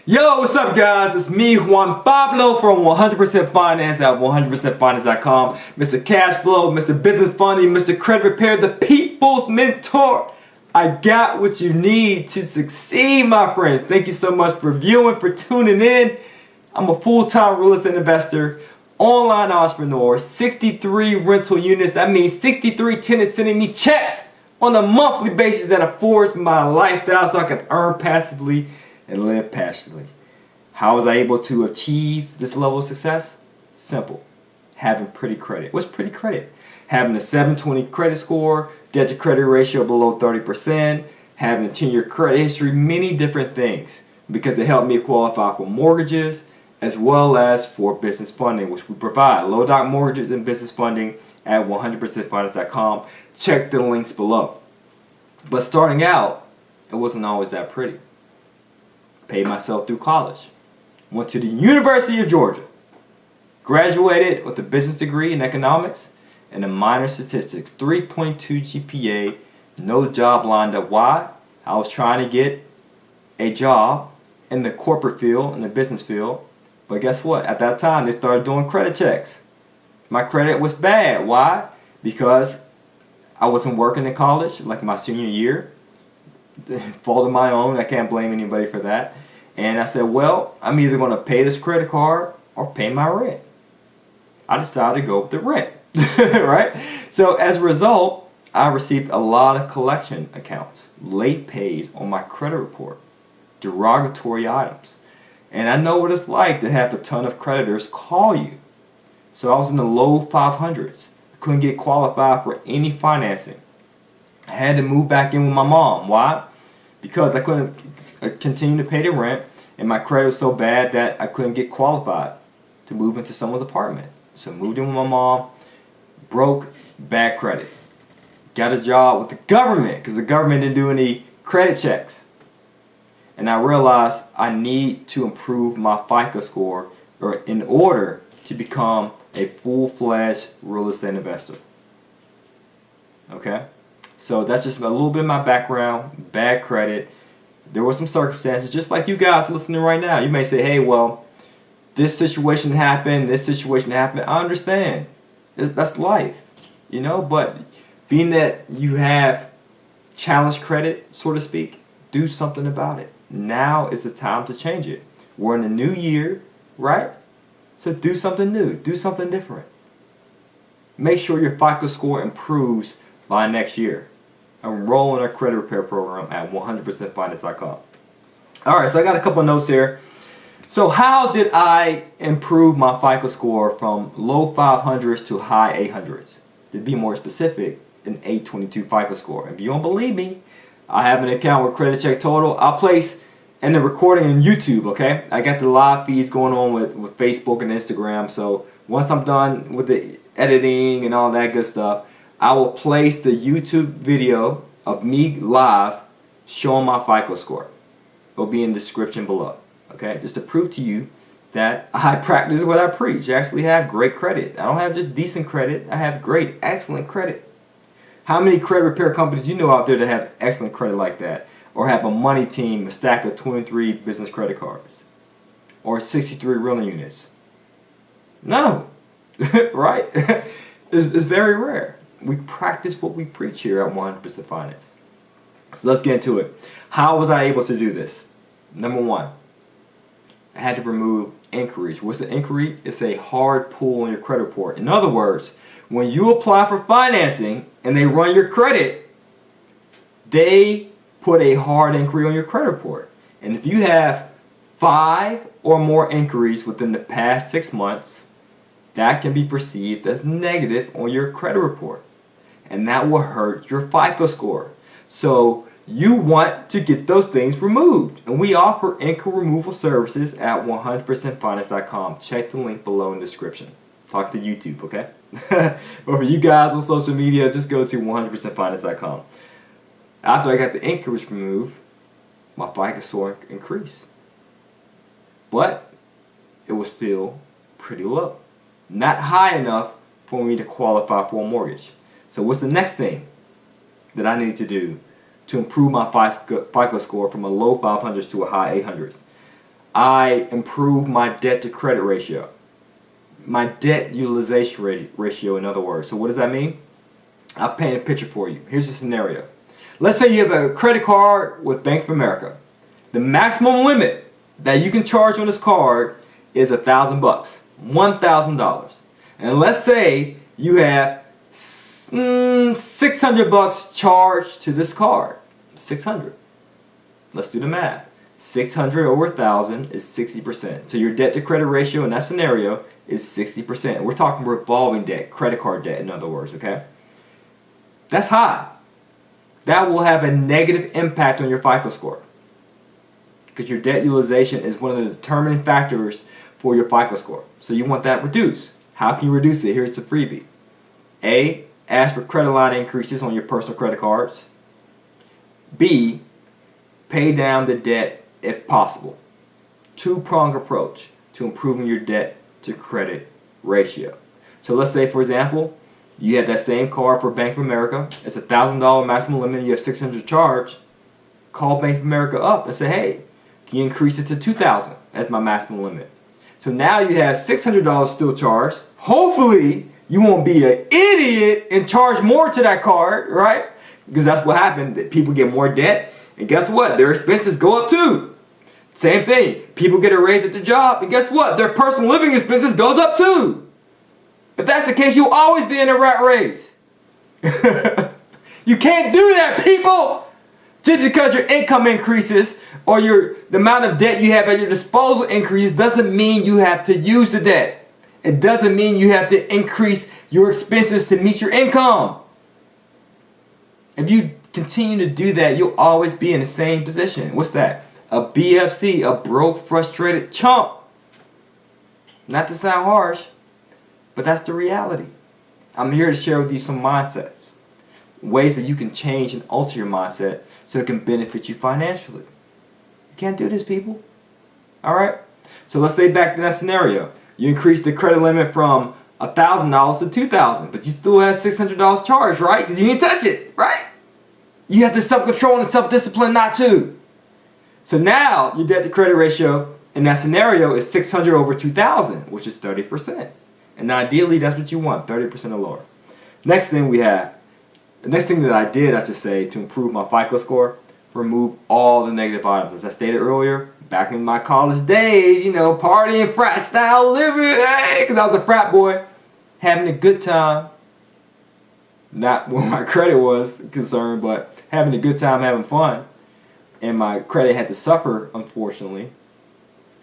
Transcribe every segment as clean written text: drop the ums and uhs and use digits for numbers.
Yo, what's up guys? It's me, Juan Pablo from 100% Finance at 100%Finance.com. Mr. Cash Flow, Mr. Business Funding, Mr. Credit Repair, the people's mentor. I got what you need to succeed, my friends. Thank you so much for viewing, for tuning in. I'm a full-time real estate investor, online entrepreneur, 63 rental units. That means 63 tenants sending me checks on a monthly basis that affords my lifestyle so I can earn passively and live passionately. How was I able to achieve this level of success? Simple. Having pretty credit. What's pretty credit? Having a 720 credit score, debt to credit ratio below 30%, having a 10-year credit history, many different things, because it helped me qualify for mortgages as well as for business funding, which we provide. Low doc mortgages and business funding at 100%Finance.com. Check the links below. But starting out, it wasn't always that pretty. Paid myself through college. Went to the University of Georgia. Graduated with a business degree in economics and a minor in statistics. 3.2 GPA. No job lined up. Why? I was trying to get a job in the corporate field, in the business field. But guess what? At that time, they started doing credit checks. My credit was bad. Why? Because I wasn't working in college like my senior year. Fault of my own. I can't blame anybody for that. And I said, well, I'm either going to pay this credit card or pay my rent. I decided to go with the rent. Right? So as a result, I received a lot of collection accounts, late pays on my credit report, derogatory items. And I know what it's like to have a ton of creditors call you. So I was in the low 500s. I couldn't get qualified for any financing. I had to move back in with my mom. Why? Because I couldn't continue to pay the rent, and my credit was so bad that I couldn't get qualified to move into someone's apartment. So I moved in with my mom, broke, bad credit. Got a job with the government because the government didn't do any credit checks. And I realized I need to improve my FICO score in order to become a full-fledged real estate investor. Okay? So that's just a little bit of my background, bad credit. There were some circumstances, just like you guys listening right now. You may say, hey, well, this situation happened, I understand. That's life, you know? But being that you have challenged credit, so to speak, do something about it. Now is the time to change it. We're in a new year, right? So do something new, do something different. Make sure your FICO score improves by next year. Enroll in our credit repair program at 100%Finance.com. Alright, so I got a couple notes here. So how did I improve my FICO score from low 500s to high 800s? To be more specific, an 822 FICO score. If you don't believe me, I have an account with Credit Check Total. I'll place in the recording on YouTube, okay? I got the live feeds going on with Facebook and Instagram. So once I'm done with the editing and all that good stuff, I will place the YouTube video of me live showing my FICO score. It'll be in the description below. Okay, just to prove to you that I practice what I preach. I actually have great credit. I don't have just decent credit. I have great, excellent credit. How many credit repair companies you know out there that have excellent credit like that? Or have a money team, a stack of 23 business credit cards? Or 63 rental units? None of them. Right? It's very rare. We practice what we preach here at 100% Finance. So let's get into it. How was I able to do this? Number one, I had to remove inquiries. What's an inquiry? It's a hard pull on your credit report. In other words, when you apply for financing and they run your credit, they put a hard inquiry on your credit report. And if you have 5 or more inquiries within the past 6 months, that can be perceived as negative on your credit report. And that will hurt your FICO score. So you want to get those things removed. And we offer inquiry removal services at 100%Finance.com. Check the link below in the description. Talk to YouTube, okay? But for you guys on social media, just go to 100%Finance.com. After I got the inquiries removed, my FICO score increased. But it was still pretty low. Not high enough for me to qualify for a mortgage. So what's the next thing that I need to do to improve my FICO score from a low 500s to a high 800s? I improved my debt to credit ratio. My debt utilization ratio, in other words. So what does that mean? I'll paint a picture for you. Here's a scenario. Let's say you have a credit card with Bank of America. The maximum limit that you can charge on this card is $1,000, $1,000. And let's say you have $600 charged to this card. 600. Let's do the math. 600 over 1,000 is 60%. So your debt to credit ratio in that scenario is 60%. We're talking revolving debt, credit card debt, in other words, okay? That's high. That will have a negative impact on your FICO score, because your debt utilization is one of the determining factors for your FICO score. So you want that reduced. How can you reduce it? Here's the freebie. A, ask for credit line increases on your personal credit cards. B, pay down the debt if possible. Two-pronged approach to improving your debt to credit ratio. So let's say, for example, you have that same card for Bank of America. It's $1,000 maximum limit. You have $600 charge. Call Bank of America up and say, hey, can you increase it to $2,000 as my maximum limit? So now you have $600 still charged. Hopefully, you won't be an idiot and charge more to that card, right? Because that's what happened. People get more debt, and guess what? Their expenses go up too. Same thing. People get a raise at their job, and guess what? Their personal living expenses goes up too. If that's the case, you'll always be in a rat race. You can't do that, people! Just because your income increases or the amount of debt you have at your disposal increases doesn't mean you have to use the debt. It doesn't mean you have to increase your expenses to meet your income. If you continue to do that, you'll always be in the same position. What's that? A BFC, a broke, frustrated chump. Not to sound harsh, but that's the reality. I'm here to share with you some mindsets, ways that you can change and alter your mindset so it can benefit you financially. You can't do this, people. All right? So let's say back to that scenario. You increase the credit limit from $1,000 to $2,000, but you still have $600 charged, right? Because you didn't touch it, right? You have the self-control and the self-discipline not to. So now your debt to credit ratio in that scenario is 600 over 2,000, which is 30%. And ideally, that's what you want, 30% or lower. Next thing we have, the next thing that I did, I should say, to improve my FICO score, remove all the negative items. As I stated earlier, back in my college days, you know, partying, frat style living, hey, because I was a frat boy, having a good time. Not where my credit was concerned, but having a good time, having fun. And my credit had to suffer, unfortunately.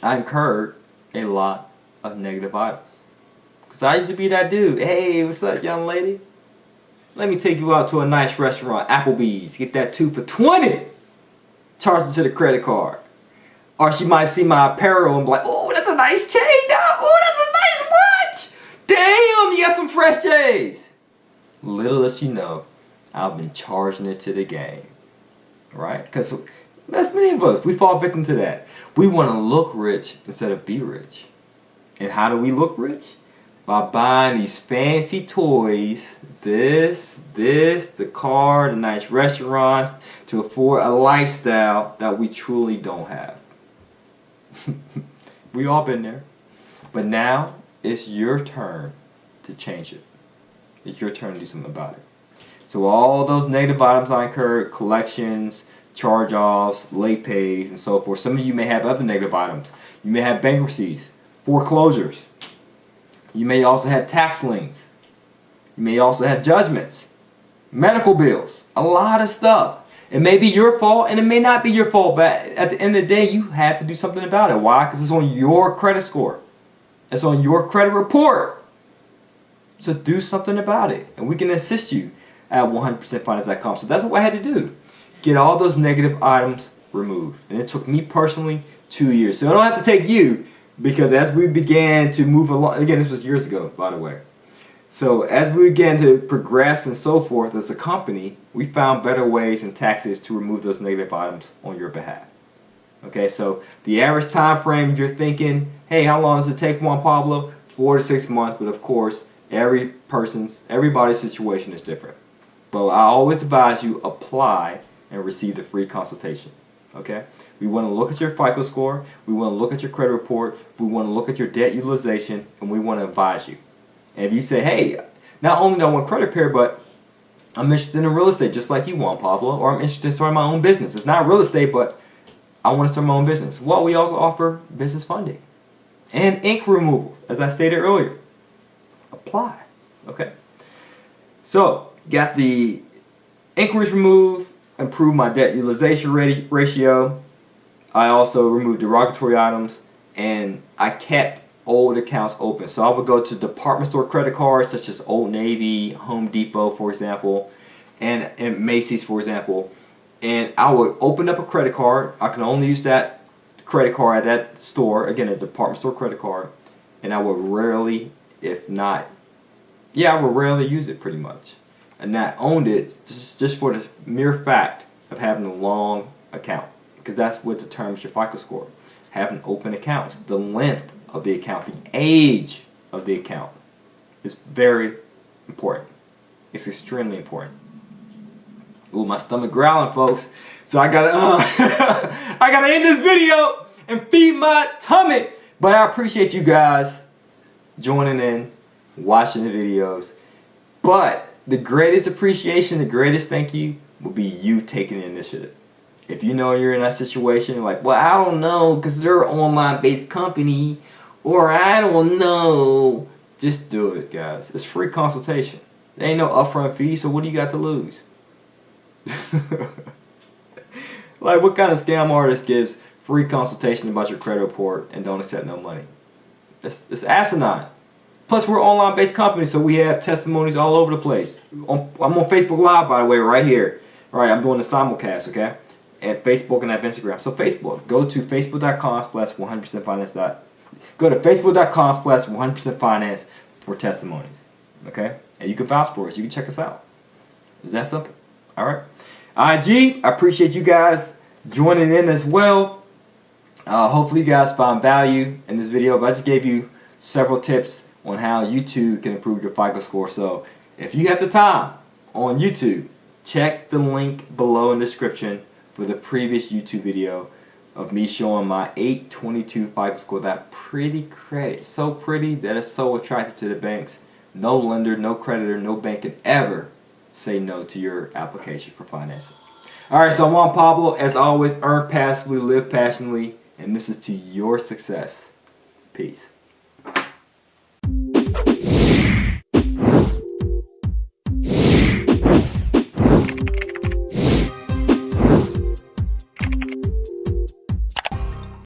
I incurred a lot of negative items. Because I used to be that dude. Hey, what's up, young lady? Let me take you out to a nice restaurant, Applebee's. Get that 2 for $20. Charge it to the credit card. Or she might see my apparel and be like, oh, that's a nice chain, dog. Oh, that's a nice watch. Damn, you got some fresh J's. Little does she know, I've been charging it to the game. Right? Because that's many of us. We fall victim to that. We want to look rich instead of be rich. And how do we look rich? By buying these fancy toys, the car, the nice restaurants, to afford a lifestyle that we truly don't have. We all been there. But now, it's your turn to change it. It's your turn to do something about it. So all those negative items I incurred, collections, charge-offs, late pays, and so forth. Some of you may have other negative items. You may have bankruptcies, foreclosures. You may also have tax liens. You may also have judgments, medical bills, a lot of stuff. It may be your fault and it may not be your fault, but at the end of the day, you have to do something about it. Why? Because it's on your credit score. It's on your credit report. So do something about it. And we can assist you at 100%finance.com. So that's what I had to do. Get all those negative items removed. And it took me personally 2 years. So I don't have to take you, because as we began to move along, again, this was years ago, by the way. So as we began to progress and so forth as a company, we found better ways and tactics to remove those negative items on your behalf. Okay, so the average time frame, if you're thinking, hey, how long does it take, Juan Pablo? 4 to 6 months, but of course, everybody's situation is different. But I always advise you apply and receive the free consultation. Okay? We want to look at your FICO score, we want to look at your credit report, we want to look at your debt utilization, and we want to advise you. And if you say, hey, not only do I want credit repair, but I'm interested in real estate just like you want, Pablo, or I'm interested in starting my own business. It's not real estate, but I want to start my own business. Well, we also offer business funding and ink removal, as I stated earlier. Apply. Okay? So, got the inquiries removed, improved my debt utilization ratio. I also removed derogatory items, and I kept old accounts open. So I would go to department store credit cards such as Old Navy, Home Depot, for example, and Macy's, for example, and I would open up a credit card. I can only use that credit card at that store, again, a department store credit card, and I would rarely, if not, I would rarely use it pretty much. And I owned it just for the mere fact of having a long account, because that's what determines your FICO score. Having open accounts, the length of the account, the age of the account is very important. It's extremely important. Ooh, my stomach growling, folks. So I gotta, I gotta end this video and feed my tummy. But I appreciate you guys joining in, watching the videos. But the greatest appreciation, the greatest thank you will be you taking the initiative. If you know you're in that situation, you're like, well, I don't know, because they're an online-based company, or I don't know. Just do it, guys. It's free consultation. There ain't no upfront fee, so what do you got to lose? Like, what kind of scam artist gives free consultation about your credit report and don't accept no money? It's asinine. Plus, we're an online-based company, so we have testimonies all over the place. I'm on Facebook Live, by the way, right here. All right, I'm doing the simulcast, okay? At Facebook and at Instagram. So Facebook, go to facebook.com/100%finance. Go to facebook.com/100%finance for testimonies, okay? And you can vouch for us. You can check us out. It's that simple. All right. IG, I appreciate you guys joining in as well. Hopefully you guys found value in this video. But I just gave you several tips on how you too can improve your FICO score. So if you have the time on YouTube, check the link below in the description for the previous YouTube video of me showing my 822 FICO score. That pretty credit, so pretty that it's so attractive to the banks. No lender, no creditor, no bank can ever say no to your application for financing. Alright, so I'm Juan Pablo. As always, earn passively, live passionately, and this is to your success. Peace.